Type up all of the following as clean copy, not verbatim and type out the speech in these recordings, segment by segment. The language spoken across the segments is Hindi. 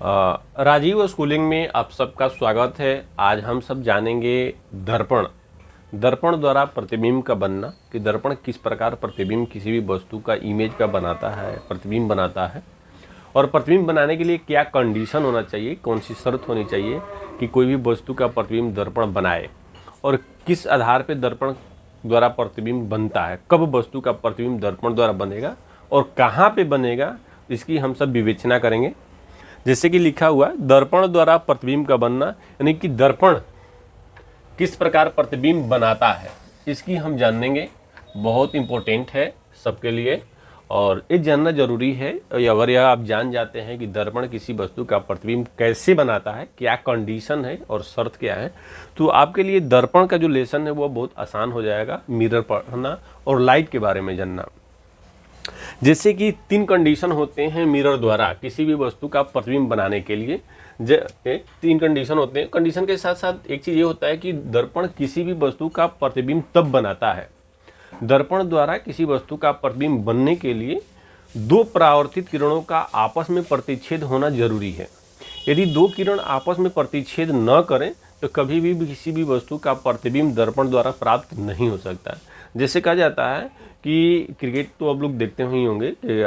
राजीव स्कूलिंग में आप सबका स्वागत है। आज हम सब जानेंगे दर्पण। दर्पण द्वारा प्रतिबिंब का बनना, कि दर्पण किस प्रकार प्रतिबिंब किसी भी वस्तु का इमेज का बनाता है, प्रतिबिंब बनाता है, और प्रतिबिंब बनाने के लिए क्या कंडीशन होना चाहिए, कौन सी शर्त होनी चाहिए कि कोई भी वस्तु का प्रतिबिंब दर्पण बनाए, और किस आधार पर दर्पण द्वारा प्रतिबिंब बनता है, कब वस्तु का प्रतिबिंब दर्पण द्वारा बनेगा और कहाँ पे बनेगा, इसकी हम सब विवेचना करेंगे। जैसे कि लिखा हुआ है, दर्पण द्वारा प्रतिबिंब का बनना, यानी कि दर्पण किस प्रकार प्रतिबिंब बनाता है, इसकी हम जानेंगे। बहुत इम्पोर्टेंट है सबके लिए और ये जानना जरूरी है। अगर यह आप जान जाते हैं कि दर्पण किसी वस्तु का प्रतिबिंब कैसे बनाता है, क्या कंडीशन है और शर्त क्या है, तो आपके लिए दर्पण का जो लेसन है वो बहुत आसान हो जाएगा। मिरर पढ़ना और लाइट के बारे में जानना। जैसे कि 3 कंडीशन होते हैं मिरर द्वारा किसी भी वस्तु का प्रतिबिंब बनाने के लिए। 3 कंडीशन होते हैं। कंडीशन के साथ साथ एक चीज़ ये होता है कि दर्पण किसी भी वस्तु का प्रतिबिंब तब बनाता है, दर्पण द्वारा किसी वस्तु का प्रतिबिंब बनने के लिए 2 परावर्तित किरणों का आपस में प्रतिच्छेद होना जरूरी है। यदि 2 किरण आपस में प्रतिच्छेद न करें तो कभी भी किसी भी वस्तु का प्रतिबिंब दर्पण द्वारा प्राप्त नहीं हो सकता। जैसे कहा जाता है कि क्रिकेट तो आप लोग देखते ही होंगे कि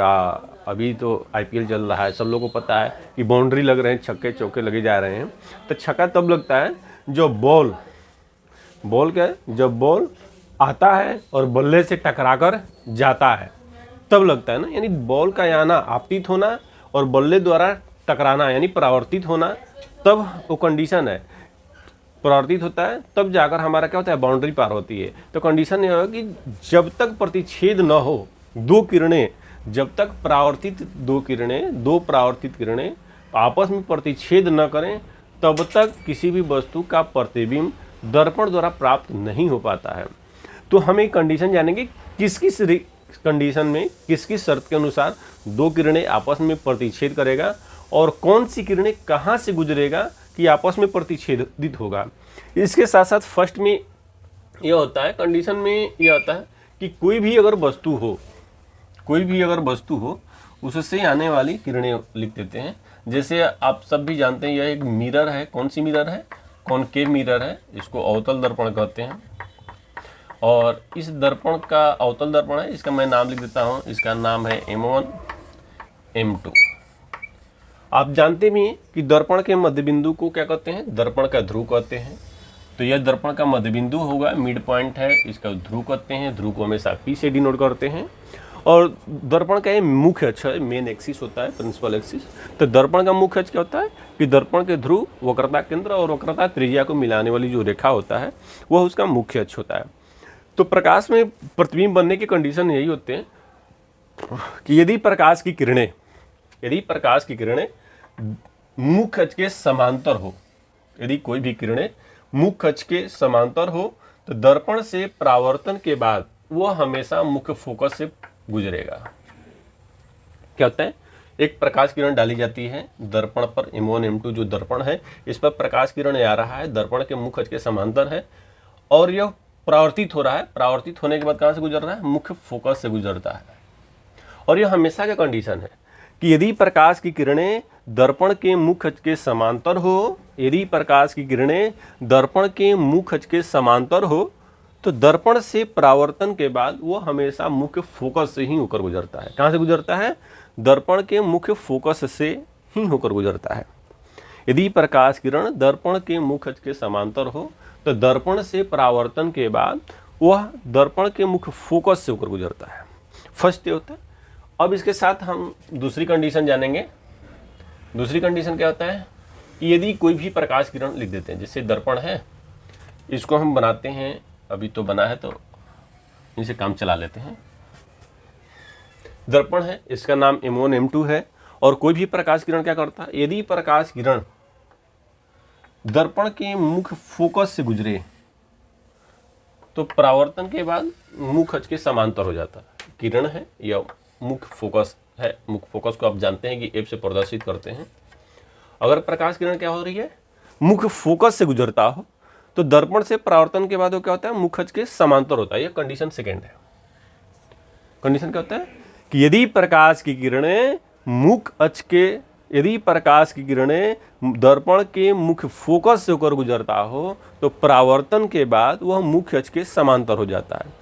अभी तो आईपीएल चल रहा है, सब लोगों को पता है कि बाउंड्री लग रहे हैं, छक्के चौके लगे जा रहे हैं। तो छक्का तब लगता है जब बॉल क्या है, जब बॉल आता है और बल्ले से टकराकर जाता है तब लगता है ना। यानी बॉल का आना, आपतित होना और बल्ले द्वारा टकराना यानी परावर्तित होना, तब वो कंडीशन है। परावर्तित होता है तब जाकर हमारा क्या होता है, बाउंड्री पार होती है। तो कंडीशन ये होगा कि जब तक प्रतिच्छेद न हो 2 किरणें, जब तक दो परावर्तित किरणें आपस में प्रतिच्छेद न करें तब तक किसी भी वस्तु का प्रतिबिंब दर्पण द्वारा प्राप्त नहीं हो पाता है। तो हम एक कंडीशन जानेंगे किस किस कंडीशन में, किस किस शर्त के अनुसार 2 किरणें आपस में प्रतिच्छेद करेगा और कौन सी किरणें कहाँ से गुजरेगा कि आपस में प्रतिच्छेदित होगा। इसके साथ साथ फर्स्ट में यह होता है, कंडीशन में यह आता है कि कोई भी अगर वस्तु हो उससे आने वाली किरणें लिख देते हैं। जैसे आप सब भी जानते हैं यह एक मिरर है। कौन सी मिरर है? कॉनकेव मिरर है। इसको अवतल दर्पण कहते हैं। और इस दर्पण का अवतल दर्पण है, इसका मैं नाम लिख देता हूँ। इसका नाम है M1 M2। आप जानते भी हैं कि दर्पण के मध्यबिंदु को क्या कहते हैं? दर्पण का ध्रुव कहते हैं। तो यह दर्पण का मध्यबिंदु होगा, मिड पॉइंट है, इसका ध्रुव कहते हैं। ध्रुव को हमेशा P से डिनोट करते हैं। और दर्पण का ये मुख्य अक्ष है, मेन एक्सिस होता है, प्रिंसिपल एक्सिस। तो दर्पण का मुख्य अक्ष क्या होता है कि दर्पण के ध्रुव, वक्रता केंद्र और वक्रता त्रिज्या को मिलाने वाली जो रेखा होता है वह उसका मुख्य अक्ष होता है। तो प्रकाश में प्रतिबिंब बनने की कंडीशन यही होते हैं कि यदि प्रकाश की किरणें मुख्य अक्ष के समांतर हो, यदि कोई भी किरणें मुख्य अक्ष के समांतर हो तो दर्पण से परावर्तन के बाद वह हमेशा मुख्य फोकस से गुजरेगा। क्या होता है, एक प्रकाश किरण डाली जाती है दर्पण पर, M1 M2 जो दर्पण है, इस पर प्रकाश किरण आ रहा है, दर्पण के मुख्य अक्ष के समांतर है और यह परावर्तित हो रहा है। परावर्तित होने के बाद कहाँ से गुजर रहा है? मुख्य फोकस से गुजरता है। और यह हमेशा का कंडीशन है कि यदि प्रकाश की किरणें दर्पण के मुख्य अक्ष के समांतर हो, तो दर्पण से परावर्तन के बाद वो हमेशा मुख्य फोकस से ही होकर गुजरता है। कहाँ से गुजरता है? दर्पण के मुख्य फोकस से ही होकर गुजरता है। यदि प्रकाश किरण दर्पण के मुख्य अक्ष के समांतर हो तो दर्पण से परावर्तन के बाद वह दर्पण के मुख्य फोकस से होकर गुजरता है। फर्स्ट ये होता है। अब इसके साथ हम दूसरी कंडीशन जानेंगे। दूसरी कंडीशन क्या होता है कि यदि कोई भी प्रकाश किरण लिख देते हैं, जैसे दर्पण है, इसको हम बनाते हैं, अभी तो बना है तो इनसे काम चला लेते हैं। दर्पण है, इसका नाम M1 M2 है। और कोई भी प्रकाश किरण क्या करता है, यदि प्रकाश किरण दर्पण के मुख्य फोकस से गुजरे तो परावर्तन के बाद मुख्य अक्ष के समांतर हो जाता है। किरण है या मुख्य फोकस है, मुख्य फोकस को आप जानते हैं कि F से प्रदर्शित करते हैं। अगर प्रकाश किरण क्या हो रही है, मुख्य फोकस से गुजरता हो तो दर्पण से परावर्तन के बाद वो क्या होता है, मुख्य अक्ष के समांतर होता है। यह कंडीशन सेकेंड है। कंडीशन क्या होता है कि यदि प्रकाश की किरणें मुख्य अक्ष के यदि प्रकाश की किरणें दर्पण के मुख्य फोकस से होकर गुजरता हो तो परावर्तन के बाद वह मुख्य अक्ष के समांतर हो जाता है।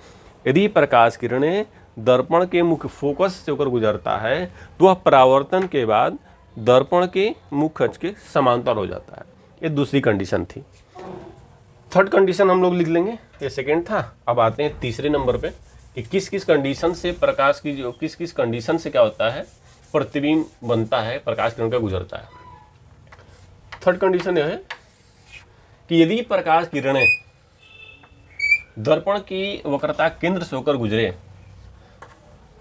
यदि प्रकाश किरणें दर्पण के मुख्य फोकस से होकर गुजरता है तो वह परावर्तन के बाद दर्पण के मुख्य अक्ष के समांतर हो जाता है। ये दूसरी कंडीशन थी। थर्ड कंडीशन हम लोग लिख लेंगे, ये सेकेंड था। अब आते हैं तीसरे नंबर पे कि किस किस कंडीशन से प्रकाश की जो किस किस कंडीशन से क्या होता है प्रतिबिंब बनता है, प्रकाश किरण का गुजरता है। थर्ड कंडीशन यह है कि यदि प्रकाश किरणें दर्पण की वक्रता केंद्र से होकर गुजरे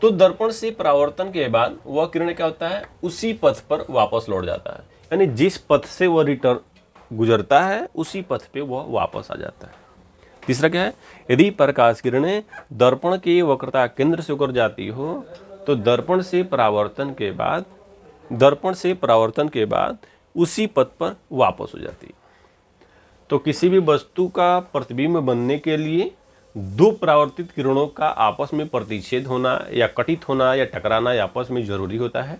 तो दर्पण से परावर्तन के बाद वह किरण क्या होता है उसी पथ पर वापस लौट जाता है, यानी जिस पथ से वह रिटर्न गुजरता है उसी पथ पे वह वापस आ जाता है। तीसरा क्या है, यदि प्रकाश किरणें दर्पण की वक्रता केंद्र से होकर जाती हो तो दर्पण से परावर्तन के बाद उसी पथ पर वापस हो जाती है। तो किसी भी वस्तु का प्रतिबिंब बनने के लिए दो परावर्तित किरणों का आपस में प्रतिच्छेद होना या कटित होना या टकराना या आपस में जरूरी होता है।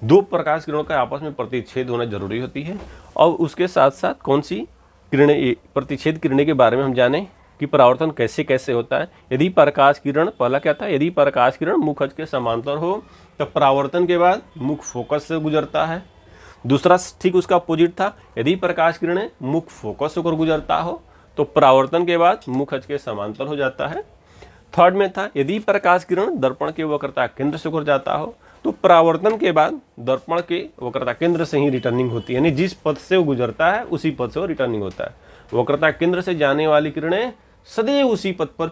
दो प्रकाश किरणों का आपस में प्रतिच्छेद होना जरूरी होती है। और उसके साथ साथ कौन सी किरणें, प्रतिच्छेद किरणें के बारे में हम जानें कि परावर्तन कैसे कैसे होता है। यदि प्रकाश किरण, पहला क्या था, यदि प्रकाश किरण मुख्य अक्ष के समांतर हो तो परावर्तन के बाद मुख्य फोकस से गुजरता है। दूसरा ठीक उसका अपोजिट था, यदि प्रकाश किरणें मुख्य फोकस होकर गुजरता हो तो परावर्तन के बाद मुख्य अक्ष के समांतर हो जाता है। थर्ड में था, यदि प्रकाश किरण दर्पण के वक्रता केंद्र से होकर जाता हो तो परावर्तन के बाद दर्पण के वक्रता केंद्र से ही रिटर्निंग होती है, यानी जिस पथ से वो गुजरता है उसी पथ से वो रिटर्निंग होता है। वक्रता केंद्र से जाने वाली किरणें सदैव उसी पथ पर